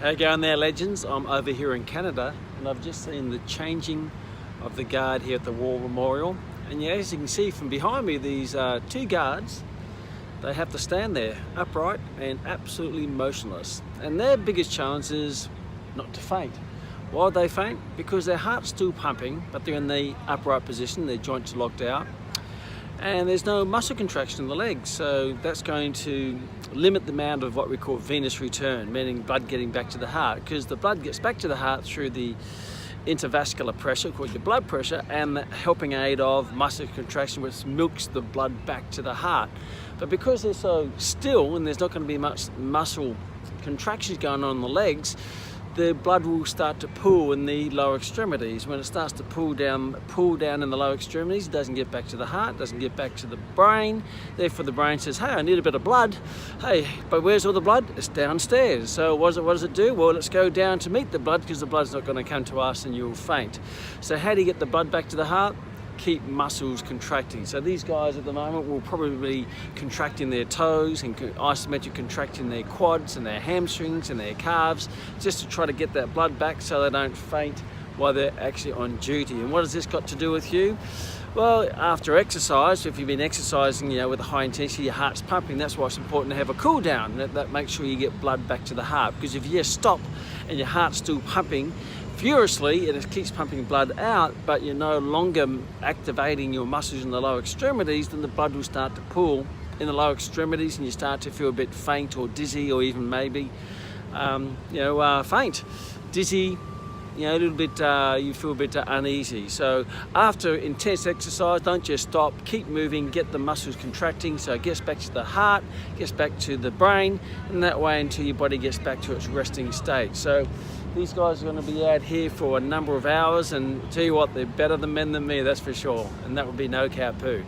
How you going there, legends? I'm over here in Canada and I've just seen the changing of the guard here at the War Memorial. And yeah, as you can see from behind me, these two guards, they have to stand there upright and absolutely motionless. And their biggest challenge is not to faint. Why would they faint? Because their heart's still pumping, but they're in the upright position, their joints are locked out. And there's no muscle contraction in the legs, so that's going to limit the amount of what we call venous return, meaning blood getting back to the heart, because the blood gets back to the heart through the intravascular pressure, called your blood pressure, and the helping aid of muscle contraction, which milks the blood back to the heart. But because they're so still and there's not going to be much muscle contractions going on in the legs, the blood will start to pool in the lower extremities. When it starts to pool down in the lower extremities, it doesn't get back to the heart, doesn't get back to the brain. Therefore the brain says, hey, I need a bit of blood. Hey, but where's all the blood? It's downstairs. So what does it do? Well, let's go down to meet the blood, because the blood's not going to come to us and you'll faint. So how do you get the blood back to the heart? Keep muscles contracting. So these guys at the moment will probably be contracting their toes and isometric contracting their quads and their hamstrings and their calves, just to try to get that blood back so they don't faint while they're actually on duty. And what has this got to do with you? Well, after exercise, if you've been exercising, with a high intensity, your heart's pumping. That's why it's important to have a cool down. That makes sure you get blood back to the heart, because if you just stop and your heart's still pumping furiously, it keeps pumping blood out, but you're no longer activating your muscles in the lower extremities, then the blood will start to pool in the lower extremities and you start to feel a bit faint or dizzy, or even maybe faint, dizzy, a little bit, you feel a bit uneasy. So after intense exercise, don't just stop, keep moving, get the muscles contracting so it gets back to the heart, gets back to the brain, and that way until your body gets back to its resting state. So these guys are going to be out here for a number of hours, and tell you what, they're better than men than me, that's for sure. And that would be No Cow Poo.